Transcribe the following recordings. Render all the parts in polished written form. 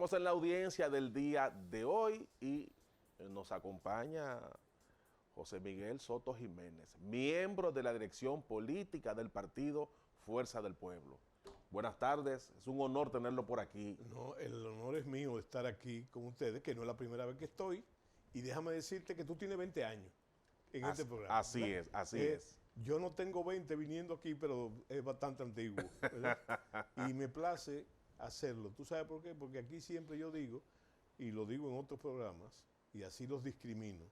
Estamos en la audiencia del día de hoy y nos acompaña José Miguel Soto Jiménez, miembro de la dirección política del partido Fuerza del Pueblo. Buenas tardes, es un honor tenerlo por aquí. No, el honor es mío de estar aquí con ustedes, que no es la primera vez que estoy. Y déjame decirte que tú tienes 20 años en este programa. Así ¿verdad? es, así es. Yo no tengo 20 viniendo aquí, pero es bastante antiguo, ¿verdad? Y me place hacerlo. ¿Tú sabes por qué? Porque aquí siempre yo digo, y lo digo en otros programas, y así los discrimino,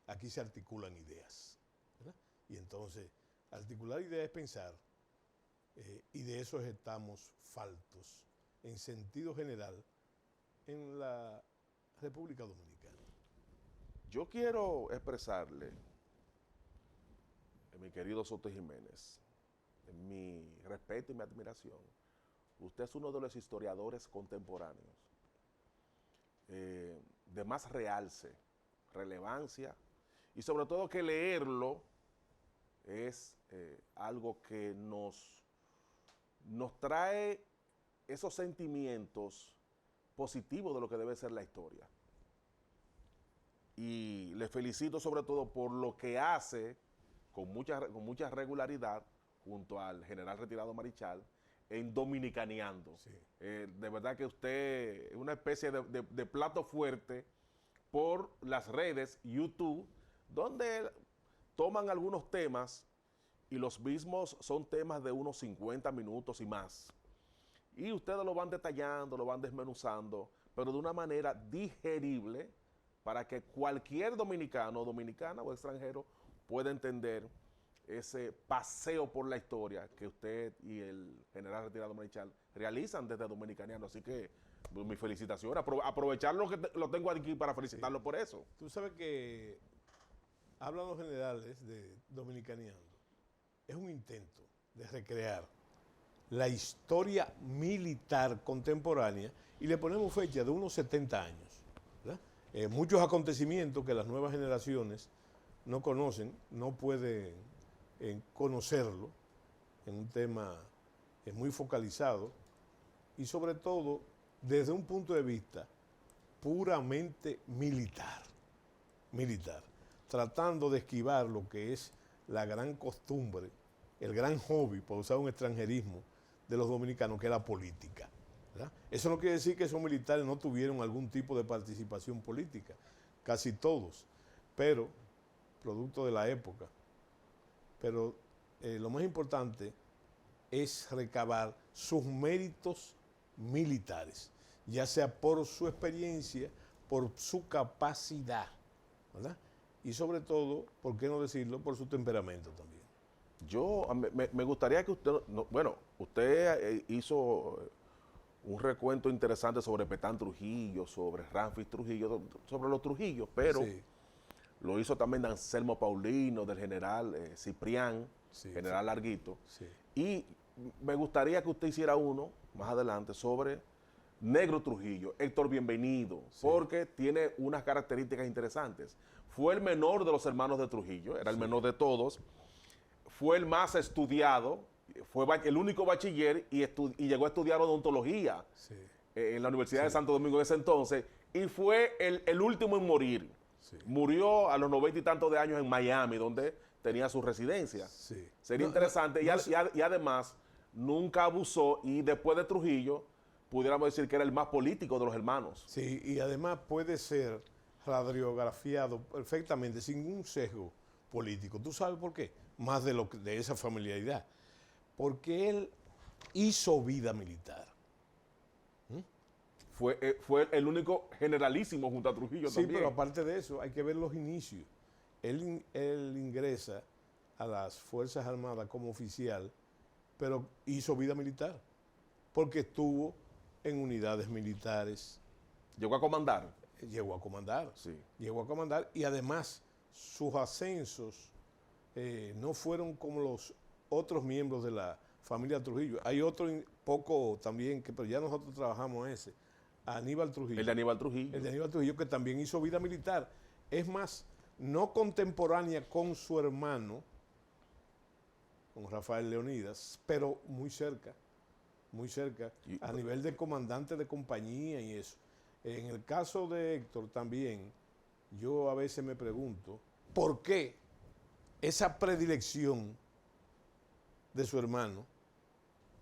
aquí se articulan ideas, ¿verdad? Y entonces, articular ideas es pensar, y de eso estamos faltos, en sentido general, en la República Dominicana. Yo quiero expresarle, mi querido Soto Jiménez, mi respeto y mi admiración. Usted es uno de los historiadores contemporáneos de más realce, relevancia, y sobre todo que leerlo es algo que nos trae esos sentimientos positivos de lo que debe ser la historia. Y le felicito sobre todo por lo que hace con mucha regularidad junto al general retirado Marichal en Dominicaneando. Sí. De verdad que usted es una especie de plato fuerte por las redes, YouTube, donde toman algunos temas y los mismos son temas de unos 50 minutos y más. Y ustedes lo van detallando, lo van desmenuzando, pero de una manera digerible para que cualquier dominicano, dominicana o extranjero pueda entender ese paseo por la historia que usted y el general retirado Marichal realizan desde Dominicaneando. Así que mi felicitación, aprovechar lo que lo tengo aquí para felicitarlo por eso. Tú sabes que, hablan los generales de Dominicaneando, es un intento de recrear la historia militar contemporánea y le ponemos fecha de unos 70 años. ¿Verdad? Muchos acontecimientos que las nuevas generaciones no conocen, no pueden conocerlo en un tema muy focalizado y sobre todo desde un punto de vista puramente militar, tratando de esquivar lo que es la gran costumbre, el gran hobby, por usar un extranjerismo, de los dominicanos, que es la política. ¿Verdad? Eso no quiere decir que esos militares no tuvieron algún tipo de participación política, casi todos, pero producto de la época. Pero lo más importante es recabar sus méritos militares, ya sea por su experiencia, por su capacidad, ¿verdad? Y sobre todo, ¿por qué no decirlo?, por su temperamento también. Me gustaría que usted, usted hizo un recuento interesante sobre Petán Trujillo, sobre Ramfis Trujillo, sobre los Trujillos, pero Sí, lo hizo también Anselmo Paulino, del general Ciprián, sí, general Larguito. sí. Y me gustaría que usted hiciera uno más adelante sobre Negro Trujillo, Héctor Bienvenido, Sí. porque tiene unas características interesantes. Fue el menor de los hermanos de Trujillo, era el menor de todos, fue el más estudiado, fue el único bachiller y llegó a estudiar odontología Sí, en la Universidad de Sí. Santo Domingo en ese entonces, y fue el último en morir. Sí. Murió a los 90 y tantos de años en Miami, donde tenía su residencia. Sí. Sería No, interesante. no, Y además, nunca abusó, y después de Trujillo, pudiéramos decir que era el más político de los hermanos. Sí, y además puede ser radiografiado perfectamente sin un sesgo político. ¿Tú sabes por qué? Más de esa familiaridad. Porque él hizo vida militar. Fue el único generalísimo junto a Trujillo Sí, también. pero aparte de eso, hay que ver los inicios. Él ingresa a las Fuerzas Armadas como oficial, pero hizo vida militar, porque estuvo en unidades militares, Llegó a comandar. llegó a comandar, Sí. llegó a comandar, y además sus ascensos no fueron como los otros miembros de la familia Trujillo. Hay otro poco también, pero ya nosotros trabajamos ese, Aníbal Trujillo. El de Aníbal Trujillo. El de Aníbal Trujillo, que también hizo vida militar. Es más, no contemporánea con su hermano, con Rafael Leonidas, pero muy cerca, Y- a nivel de comandante de compañía y eso. En el caso de Héctor también, yo a veces me pregunto, ¿por qué esa predilección de su hermano?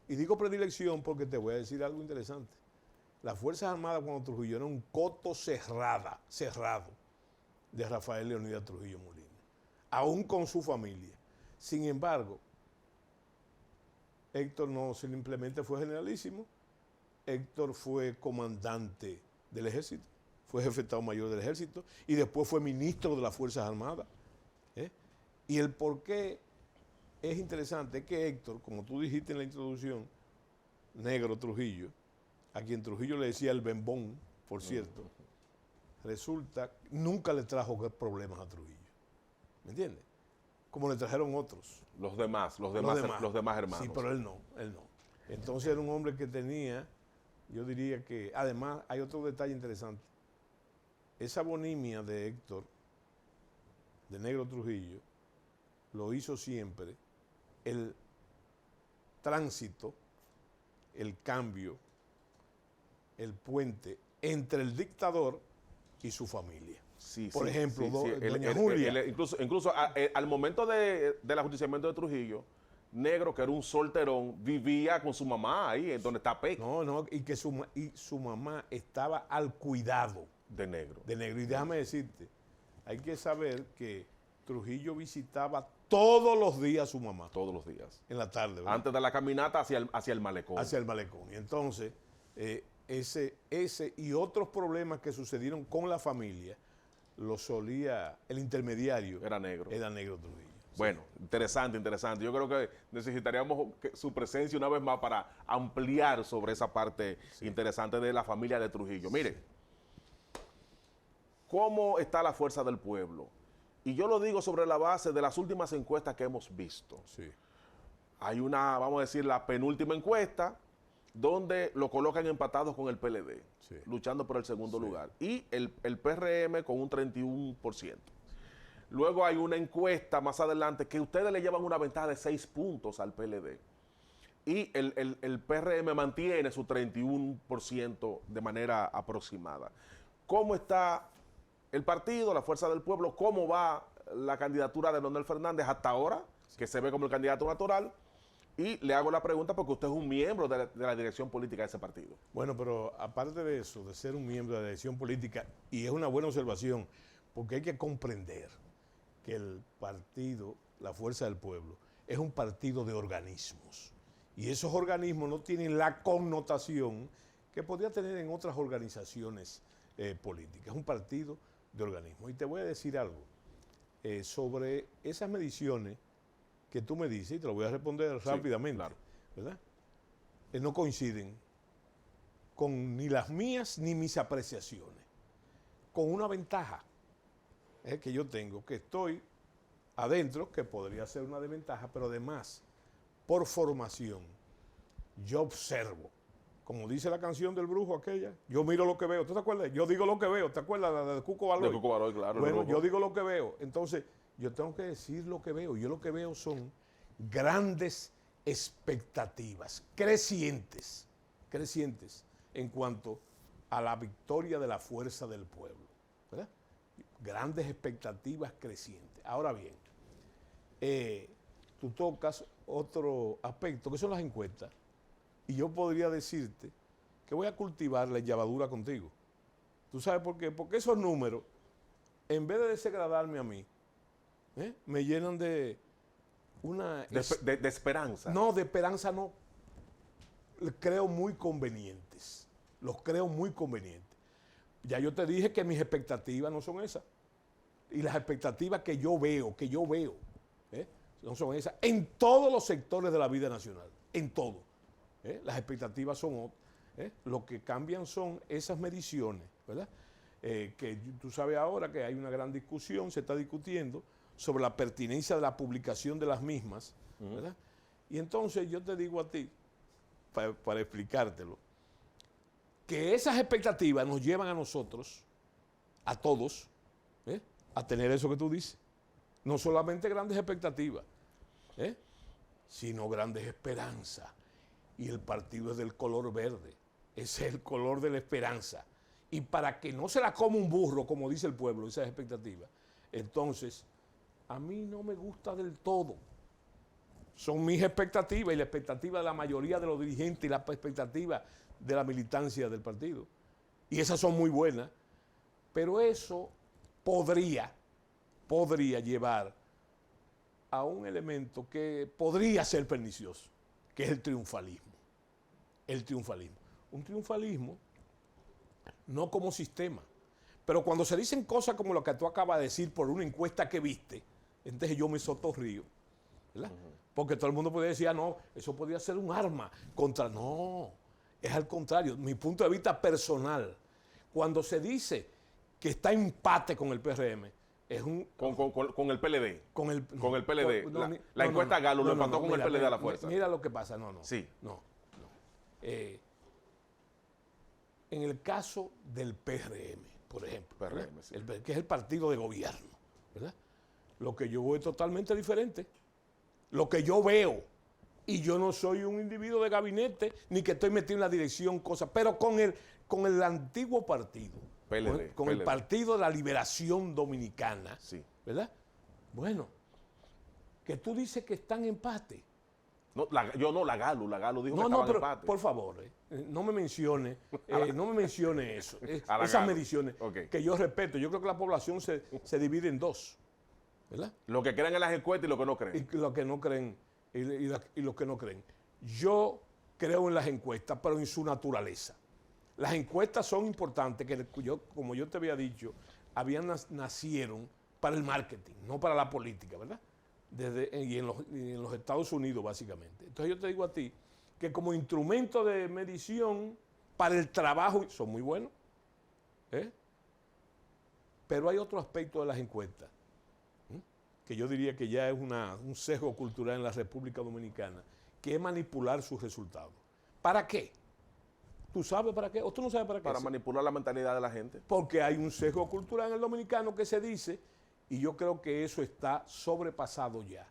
Y digo predilección porque te voy a decir algo interesante. Las Fuerzas Armadas cuando Trujillo era un coto cerrado de Rafael Leonidas Trujillo Molina, aún con su familia. Sin embargo, Héctor no simplemente fue generalísimo, Héctor fue comandante del ejército, fue jefe de Estado Mayor del ejército y después fue ministro de las Fuerzas Armadas. Y el por qué es interesante es que Héctor, como tú dijiste en la introducción, Negro Trujillo, a quien Trujillo le decía el bembón, por cierto, resulta nunca le trajo problemas a Trujillo. ¿Me entiendes? Como le trajeron otros. Los demás hermanos. Sí, pero él no. Entonces era un hombre que tenía, yo diría que, además hay otro detalle interesante. Esa bonimia de Héctor, de Negro Trujillo, lo hizo siempre el tránsito, el cambio, el puente entre el dictador y su familia. Sí, por ejemplo, doña Julia. Incluso al momento del ajusticiamiento de Trujillo, Negro, que era un solterón, vivía con su mamá ahí, en donde está Peque. No, y que su mamá estaba al cuidado de Negro. Y déjame decirte, hay que saber que Trujillo visitaba todos los días a su mamá. Todos los días. En la tarde, ¿verdad? Antes de la caminata hacia el malecón. Hacia el malecón. Y entonces, ese y otros problemas que sucedieron con la familia, lo solía, el intermediario. Era Negro Trujillo. Bueno, sí. Interesante. Yo creo que necesitaríamos su presencia una vez más para ampliar sobre esa parte interesante de la familia de Trujillo. Mire, ¿cómo está la fuerza del pueblo? Y yo lo digo sobre la base de las últimas encuestas que hemos visto. Sí. Hay una, vamos a decir, la penúltima encuesta, donde lo colocan empatados con el PLD, luchando por el segundo lugar. Y el PRM con un 31%. Luego hay una encuesta más adelante que ustedes le llevan una ventaja de 6 puntos al PLD. Y el PRM mantiene su 31% de manera aproximada. ¿Cómo está el partido, la Fuerza del Pueblo? ¿Cómo va la candidatura de Leonel Fernández hasta ahora, que se ve como el candidato natural? Y le hago la pregunta porque usted es un miembro de la dirección política de ese partido. Bueno, pero aparte de eso, de ser un miembro de la dirección política, y es una buena observación, porque hay que comprender que el partido, la Fuerza del Pueblo, es un partido de organismos. Y esos organismos no tienen la connotación que podría tener en otras organizaciones políticas. Es un partido de organismos. Y te voy a decir algo sobre esas mediciones que tú me dices, y te lo voy a responder rápidamente, claro. ¿Verdad? No coinciden con ni las mías ni mis apreciaciones, con una ventaja que yo tengo, que estoy adentro, que podría ser una desventaja, pero además, por formación, yo observo, como dice la canción del brujo aquella, yo miro lo que veo, ¿tú te acuerdas? Yo digo lo que veo, ¿te acuerdas? La de Cuco Baloy. De Cuco Baloy, claro. Bueno, yo digo lo que veo, entonces yo tengo que decir lo que veo. Yo lo que veo son grandes expectativas, crecientes en cuanto a la victoria de la Fuerza del Pueblo, ¿verdad? Grandes expectativas crecientes. Ahora bien, tú tocas otro aspecto, que son las encuestas, y yo podría decirte que voy a cultivar la llevadura contigo. ¿Tú sabes por qué? Porque esos números, en vez de desagradarme a mí, me llenan de una... De esperanza. No, de esperanza no. Creo muy convenientes. Los creo muy convenientes. Ya yo te dije que mis expectativas no son esas. Y las expectativas que yo veo, no son esas. En todos los sectores de la vida nacional. En todo. Las expectativas son otras. Lo que cambian son esas mediciones, ¿verdad? Que tú sabes ahora que hay una gran discusión, se está discutiendo sobre la pertinencia de la publicación de las mismas, ¿verdad? Y entonces yo te digo a ti, para explicártelo, que esas expectativas nos llevan a nosotros, a todos, a tener eso que tú dices. No solamente grandes expectativas, sino grandes esperanzas. Y el partido es del color verde, ese es el color de la esperanza. y para que no se la coma un burro, como dice el pueblo, esas expectativas, entonces a mí no me gusta del todo. Son mis expectativas y la expectativa de la mayoría de los dirigentes y la expectativa de la militancia del partido. Y esas son muy buenas, pero eso podría llevar a un elemento que podría ser pernicioso, que es el triunfalismo. El triunfalismo. Un triunfalismo no como sistema, pero cuando se dicen cosas como lo que tú acabas de decir por una encuesta que viste, entonces yo me sotorrío, ¿verdad? Porque todo el mundo podría decir, no, eso podría ser un arma contra... No, es al contrario, mi punto de vista personal. Cuando se dice que está en empate con el PRM, es un... Con el PLD. Con el PLD. La encuesta Galo lo empató con el PLD a la fuerza. Mira lo que pasa, Sí. En el caso del PRM, por ejemplo, Sí. que es el partido de gobierno, ¿verdad? Lo que yo veo es totalmente diferente. Lo que yo veo, y yo no soy un individuo de gabinete, ni que estoy metido en la dirección, cosas, pero con el antiguo partido, PLD, con el Partido de la Liberación Dominicana, sí. ¿verdad? Bueno, que tú dices que están en empate. No, la Galo dijo que No, estaban pero empate. por favor, no me mencione eso, A la esas Galo. mediciones Ok. que yo respeto. Yo creo que la población se divide en dos, ¿verdad? Lo que creen en las encuestas y lo que no creen. Y los que no creen, y los que no creen. Yo creo en las encuestas, pero en su naturaleza. Las encuestas son importantes, como yo te había dicho, nacieron para el marketing, no para la política, ¿verdad? Y en los Estados Unidos, básicamente. Entonces yo te digo a ti que como instrumento de medición para el trabajo son muy buenos, ¿eh? Pero hay otro aspecto de las encuestas, que yo diría que ya es un sesgo cultural en la República Dominicana, que es manipular sus resultados. ¿Para qué? ¿Tú sabes para qué? ¿O tú no sabes para qué? Para manipular la mentalidad de la gente. Porque hay un sesgo cultural en el dominicano que se dice, y yo creo que eso está sobrepasado ya,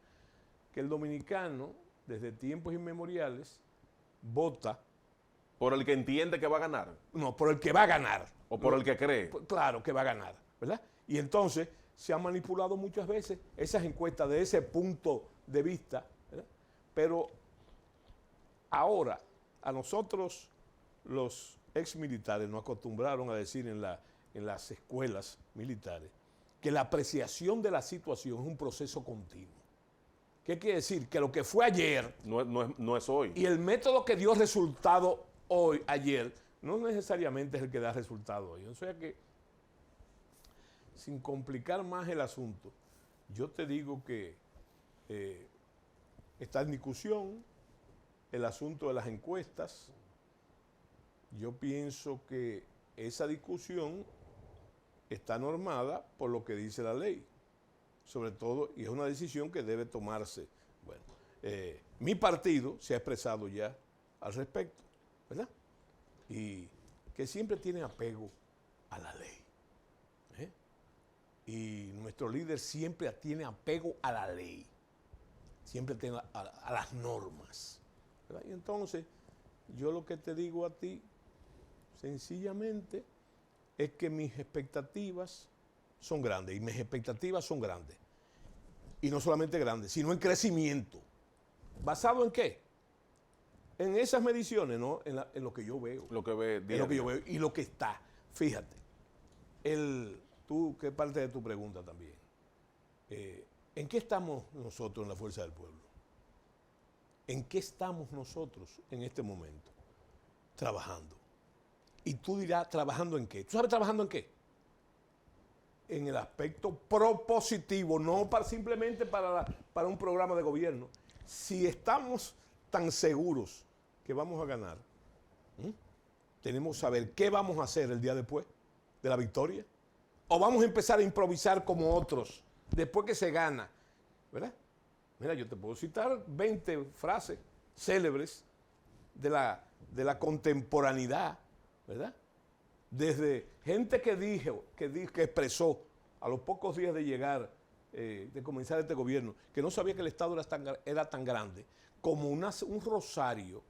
que el dominicano, desde tiempos inmemoriales, vota... Por el que entiende que va a ganar. No, por el que va a ganar. O por el que cree. Claro que va a ganar, ¿verdad? Y entonces se han manipulado muchas veces esas encuestas de ese punto de vista, ¿verdad? Pero ahora, a nosotros los exmilitares nos acostumbraron a decir en las escuelas militares que la apreciación de la situación es un proceso continuo. ¿Qué quiere decir? Que lo que fue ayer No es hoy. y el método que dio resultado ayer no necesariamente es el que da resultado hoy. O sea que, sin complicar más el asunto, yo te digo que está en discusión el asunto de las encuestas. Yo pienso que esa discusión está normada por lo que dice la ley, sobre todo, y es una decisión que debe tomarse. Bueno, mi partido se ha expresado ya al respecto, ¿verdad? Y que siempre tiene apego a la ley. Y nuestro líder siempre tiene apego a la ley, siempre tiene a las normas, ¿verdad? Y entonces, yo lo que te digo a ti, sencillamente, es que mis expectativas son grandes, y mis expectativas son grandes. Y no solamente grandes, sino en crecimiento. ¿Basado en qué? En esas mediciones, ¿no? En lo que yo veo. Lo que ve En lo que yo veo y lo que está. Fíjate, ¿qué parte de tu pregunta también? ¿En qué estamos nosotros en la Fuerza del Pueblo? ¿En qué estamos nosotros en este momento? Trabajando. Y tú dirás, ¿trabajando en qué? ¿Tú sabes trabajando en qué? En el aspecto propositivo, no simplemente para un programa de gobierno. Si estamos tan seguros que vamos a ganar, tenemos que saber qué vamos a hacer el día después de la victoria. O vamos a empezar a improvisar como otros después que se gana, ¿verdad? Mira, yo te puedo citar 20 frases célebres de la contemporaneidad, ¿verdad? Desde gente que expresó a los pocos días de llegar, de comenzar este gobierno, que no sabía que el Estado era tan grande, como un rosario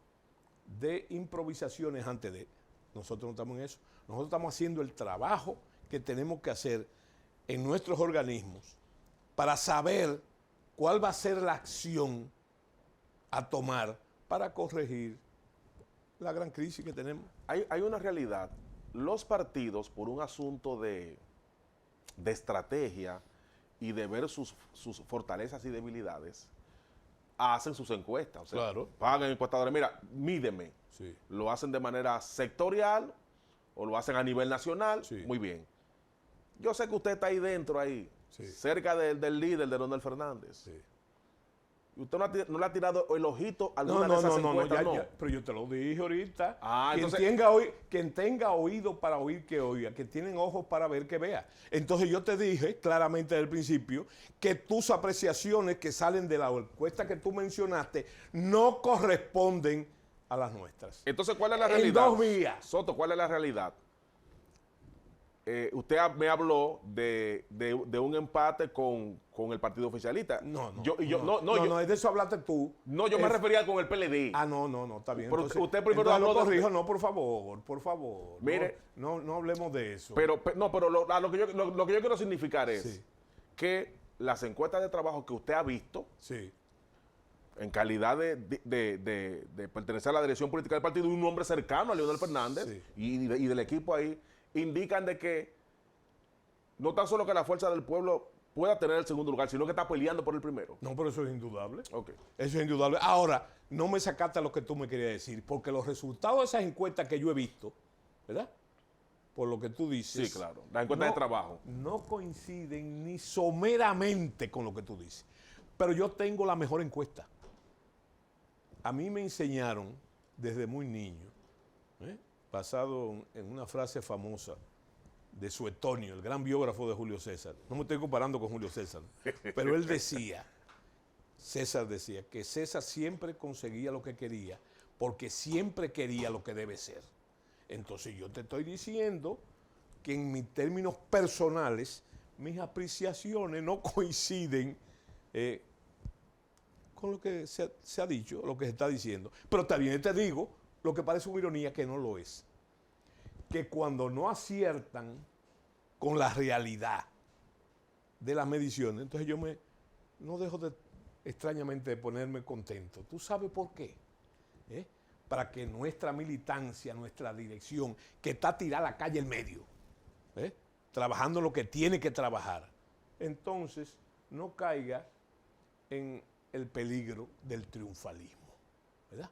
de improvisaciones antes de. Nosotros no estamos en eso. Nosotros estamos haciendo el trabajo que tenemos que hacer en nuestros organismos para saber cuál va a ser la acción a tomar para corregir la gran crisis que tenemos. Hay una realidad. Los partidos, por un asunto de estrategia y de ver sus fortalezas y debilidades, hacen sus encuestas. O sea, Claro. pagan encuestadores. Mira, mídeme. Sí. Lo hacen de manera sectorial o lo hacen a nivel nacional. Sí. Muy bien. Yo sé que usted está ahí dentro, ahí, Sí. cerca del líder de Leonel Fernández. Sí. Y usted no le ha tirado el ojito a alguna No, de esas no, encuestas, no. pero yo te lo dije ahorita. Ah, quien, entonces- quien tenga oído para oír, que oiga. Que tienen ojos para ver, que vea. Entonces yo te dije claramente desde el principio que tus apreciaciones que salen de la encuesta que tú mencionaste no corresponden a las nuestras. Entonces, ¿cuál es la En realidad? 2 vías. Soto, ¿cuál es la realidad? Usted me habló de un empate con el partido oficialista. No, Yo de eso hablaste tú. me refería con el PLD. No, está bien. Pero Entonces, usted primero entonces habló lo de- corrijo, no, por favor. Mire. No hablemos de eso. Pero lo que yo quiero significar es Sí. que las encuestas de trabajo que usted ha visto, Sí, en calidad de pertenecer a la dirección política del partido, un hombre cercano a Leonel Fernández Sí. y del equipo ahí, indican de que no tan solo que la fuerza del pueblo pueda tener el segundo lugar, sino que está peleando por el primero. no, pero eso es indudable. Ok. Eso es indudable. Ahora, no me sacaste lo que tú me querías decir, porque los resultados de esas encuestas que yo he visto, ¿verdad? Por lo que tú dices. Sí, claro. Las encuestas de trabajo. No coinciden ni someramente con lo que tú dices. Pero yo tengo la mejor encuesta. A mí me enseñaron desde muy niño, basado en una frase famosa de Suetonio, el gran biógrafo de Julio César. No me estoy comparando con Julio César, pero él decía, César decía, que César siempre conseguía lo que quería, porque siempre quería lo que debe ser. Entonces yo te estoy diciendo que en mis términos personales, mis apreciaciones no coinciden con lo que se ha dicho, lo que se está diciendo. Pero también te digo, lo que parece una ironía, que no lo es. Que cuando no aciertan con la realidad de las mediciones, entonces yo no dejo extrañamente de ponerme contento. ¿Tú sabes por qué? Para que nuestra militancia, nuestra dirección, que está tirada a la calle en medio, trabajando lo que tiene que trabajar, entonces no caiga en el peligro del triunfalismo, ¿verdad?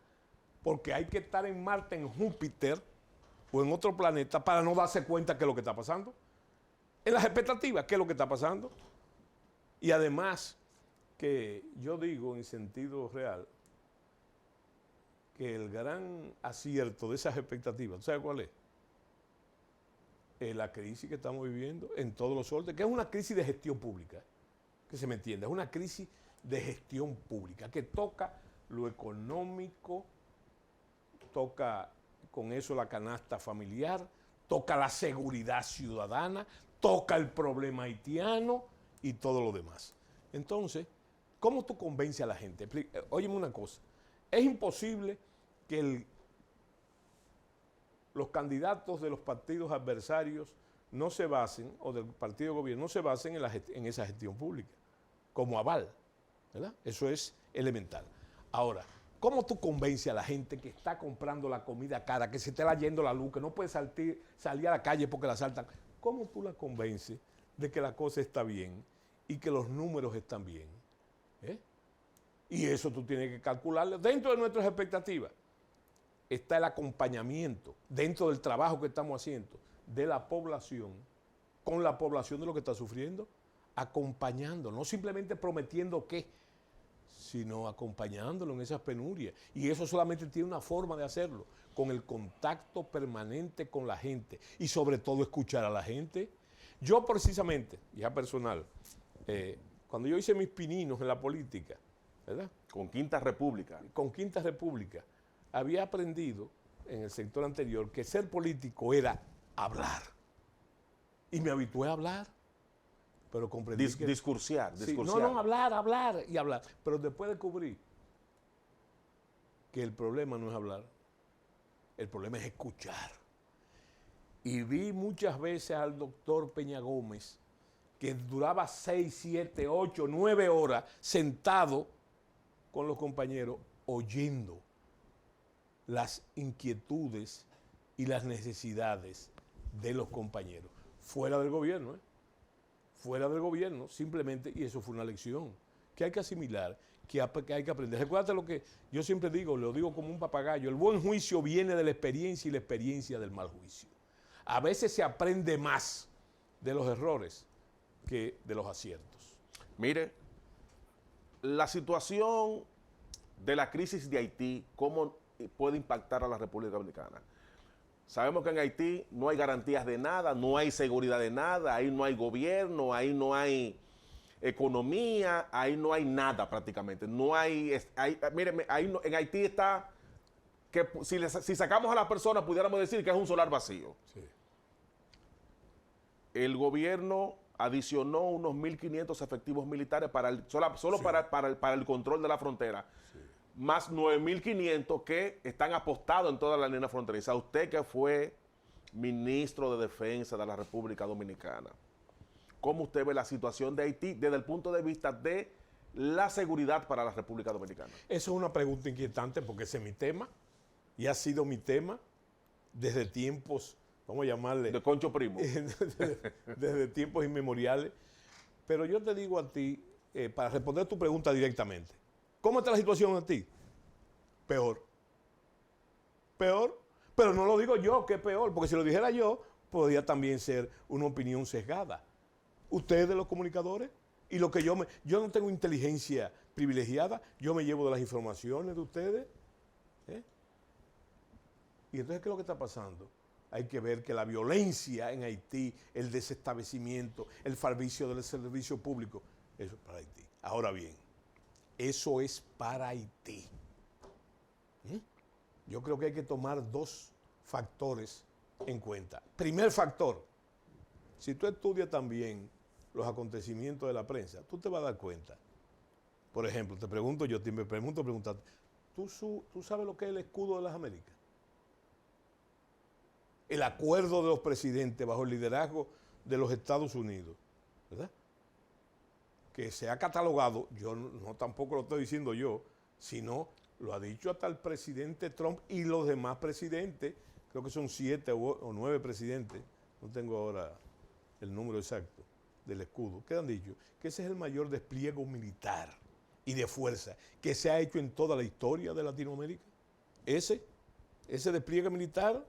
Porque hay que estar en Marte, en Júpiter o en otro planeta para no darse cuenta qué es lo que está pasando. En las expectativas, qué es lo que está pasando. Y además, que yo digo en sentido real, que el gran acierto de esas expectativas, ¿sabes cuál es? La crisis que estamos viviendo en todos los órdenes, que es una crisis de gestión pública, que se me entienda, es una crisis de gestión pública, que toca lo económico, toca con eso la canasta familiar, toca la seguridad ciudadana, toca el problema haitiano y todo lo demás. Entonces, ¿cómo tú convences a la gente? Óyeme una cosa, es imposible que los candidatos de los partidos adversarios no se basen, o del partido de gobierno, no se basen en esa gestión pública, como aval, ¿verdad? Eso es elemental. Ahora, ¿cómo tú convences a la gente que está comprando la comida cara, que se está yendo la luz, que no puede salir a la calle porque la asaltan? ¿Cómo tú la convences de que la cosa está bien y que los números están bien? Y eso tú tienes que calcularlo. Dentro de nuestras expectativas está el acompañamiento, dentro del trabajo que estamos haciendo, de la población, con la población de lo que está sufriendo, acompañando, no simplemente prometiendo qué, sino acompañándolo en esas penurias. Y eso solamente tiene una forma de hacerlo, con el contacto permanente con la gente y sobre todo escuchar a la gente. Yo precisamente, ya personal, cuando yo hice mis pininos en la política, ¿verdad? Con Quinta República. Con Quinta República, había aprendido en el sector anterior que ser político era hablar. Y me habitué a hablar. Pero comprendí que... Discursiar. Sí, no, hablar y hablar. Pero después descubrí que el problema no es hablar, el problema es escuchar. Y vi muchas veces al doctor Peña Gómez que duraba 6, 7, 8, 9 horas sentado con los compañeros oyendo las inquietudes y las necesidades de los compañeros. Fuera del gobierno, fuera del gobierno, simplemente, y eso fue una lección que hay que asimilar, que hay que aprender. Recuerda lo que yo siempre digo, lo digo como un papagayo, el buen juicio viene de la experiencia y la experiencia del mal juicio. A veces se aprende más de los errores que de los aciertos. Mire, la situación de la crisis de Haití, ¿cómo puede impactar a la República Dominicana? Sabemos que en Haití no hay garantías de nada, no hay seguridad de nada, ahí no hay gobierno, ahí no hay economía, ahí no hay nada prácticamente. No hay, míreme, ahí no, en Haití está, que si sacamos a la persona pudiéramos decir que es un solar vacío. Sí. El gobierno adicionó unos 1.500 efectivos militares solo sí. para el control de la frontera. Sí. Más 9.500 que están apostados en toda la línea fronteriza. Usted que fue ministro de Defensa de la República Dominicana, ¿cómo usted ve la situación de Haití desde el punto de vista de la seguridad para la República Dominicana? Eso es una pregunta inquietante porque ese es mi tema y ha sido mi tema desde tiempos, vamos a llamarle... De Concho Primo. desde tiempos inmemoriales. Pero yo te digo a ti, para responder tu pregunta directamente, ¿cómo está la situación en ti? Peor. Peor. Pero no lo digo yo que es peor, porque si lo dijera yo, podría también ser una opinión sesgada. Ustedes, los comunicadores, y lo que yo no tengo inteligencia privilegiada, yo me llevo de las informaciones de ustedes. Y entonces, ¿qué es lo que está pasando? Hay que ver que la violencia en Haití, el desestablecimiento, el falvicio del servicio público, eso es para Haití. Ahora bien, eso es para Haití. Yo creo que hay que tomar dos factores en cuenta. Primer factor, si tú estudias también los acontecimientos de la prensa, tú te vas a dar cuenta. Por ejemplo, te pregunto yo, preguntarte, ¿tú sabes lo que es el escudo de las Américas? El acuerdo de los presidentes bajo el liderazgo de los Estados Unidos, ¿verdad? Que se ha catalogado, yo no tampoco lo estoy diciendo yo, sino lo ha dicho hasta el presidente Trump y los demás presidentes, creo que son 7 o 9 presidentes, no tengo ahora el número exacto del escudo, que han dicho que ese es el mayor despliegue militar y de fuerza que se ha hecho en toda la historia de Latinoamérica. Ese despliegue militar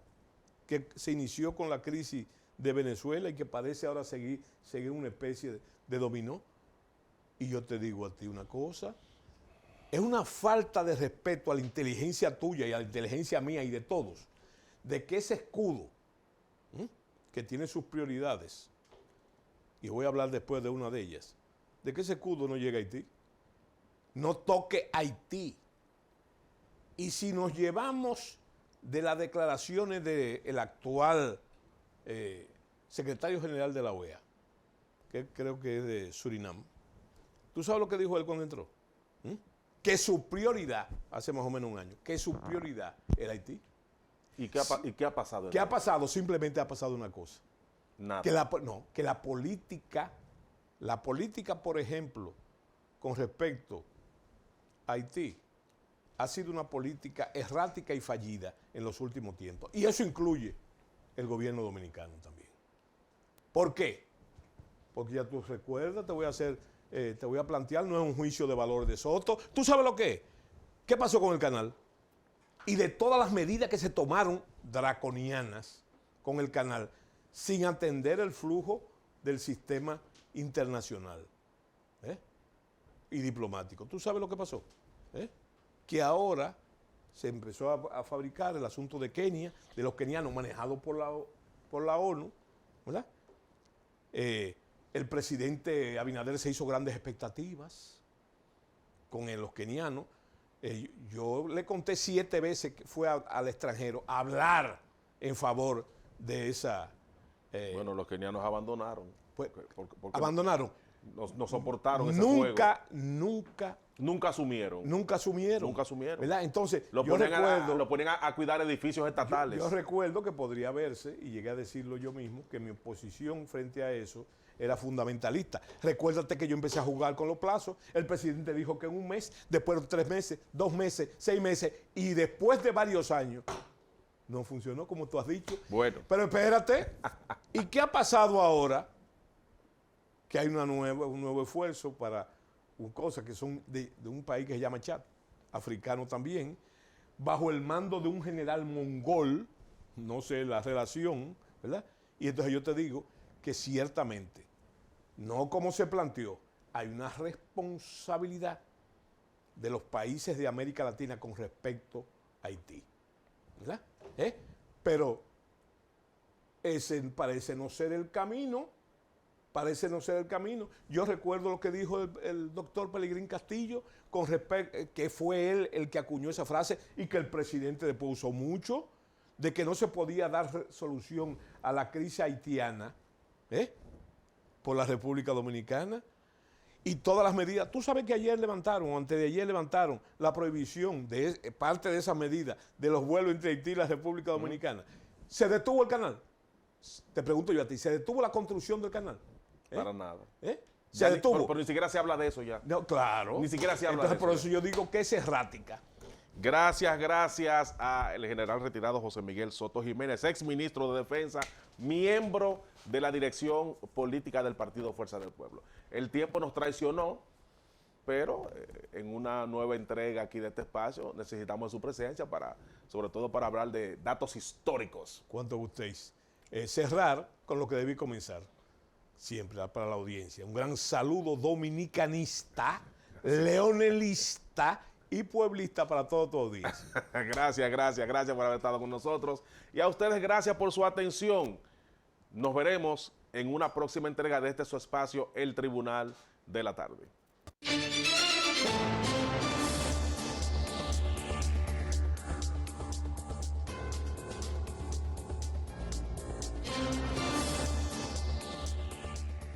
que se inició con la crisis de Venezuela y que parece ahora seguir una especie de dominó. Y yo te digo a ti una cosa, es una falta de respeto a la inteligencia tuya y a la inteligencia mía y de todos, de que ese escudo, que tiene sus prioridades, y voy a hablar después de una de ellas, de que ese escudo no llegue a Haití, no toque Haití. Y si nos llevamos de las declaraciones del actual secretario general de la OEA, que creo que es de Surinam, ¿tú sabes lo que dijo él cuando entró? Que su prioridad, hace más o menos un año, que su prioridad era Haití. ¿Y qué ha pasado? ¿Qué ha pasado? Simplemente ha pasado una cosa. Nada. Que la política, por ejemplo, con respecto a Haití, ha sido una política errática y fallida en los últimos tiempos. Y eso incluye el gobierno dominicano también. ¿Por qué? Porque ya tú recuerdas, te voy a plantear, no es un juicio de valor de Soto. ¿Tú sabes lo que es? ¿Qué pasó con el canal? Y de todas las medidas que se tomaron draconianas con el canal, sin atender el flujo del sistema internacional y diplomático. ¿Tú sabes lo que pasó? Que ahora se empezó a fabricar el asunto de Kenia, de los kenianos manejados por la ONU, ¿verdad? El presidente Abinader se hizo grandes expectativas con los kenianos. Yo le conté 7 veces que fue al extranjero a hablar en favor de esa... bueno, los kenianos abandonaron. ¿Abandonaron? nos soportaron ese juego. Nunca asumieron. Nunca asumieron. ¿Verdad? Entonces, lo ponen a cuidar edificios estatales. Yo recuerdo que podría verse, y llegué a decirlo yo mismo, que mi oposición frente a eso era fundamentalista. Recuérdate que yo empecé a jugar con los plazos. El presidente dijo que en un mes, después de 3 meses, 2 meses, 6 meses, y después de varios años, no funcionó como tú has dicho. Bueno. Pero espérate, ¿y qué ha pasado ahora? Que hay un nuevo esfuerzo para cosas que son de un país que se llama Chad, africano también, bajo el mando de un general mongol, no sé la relación, ¿verdad? Y entonces yo te digo que ciertamente, no como se planteó, hay una responsabilidad de los países de América Latina con respecto a Haití, ¿verdad? Pero ese parece no ser el camino. Yo recuerdo lo que dijo el doctor Pelegrín Castillo con respecto, que fue él el que acuñó esa frase y que el presidente después usó mucho, de que no se podía dar solución a la crisis haitiana por la República Dominicana. Y todas las medidas, tú sabes que ayer levantaron, o antes de ayer levantaron la prohibición de parte de esa medida de los vuelos entre Haití y la República Dominicana. ¿Se detuvo el canal? Te pregunto yo a ti, ¿se detuvo la construcción del canal? Para nada. Se detuvo. Pero ni siquiera se habla de eso ya. No, claro. Ni siquiera se habla Entonces, de eso. por eso yo digo que es errática. Gracias al general retirado José Miguel Soto Jiménez, ex ministro de Defensa, miembro de la dirección política del Partido Fuerza del Pueblo. El tiempo nos traicionó, pero en una nueva entrega aquí de este espacio necesitamos su presencia sobre todo para hablar de datos históricos. ¿Cuánto gustéis? Cerrar con lo que debí comenzar, siempre para la audiencia. Un gran saludo dominicanista, leonelista y pueblista para toda tu audiencia. Gracias por haber estado con nosotros. Y a ustedes gracias por su atención. Nos veremos en una próxima entrega de este su espacio, El Tribunal de la Tarde.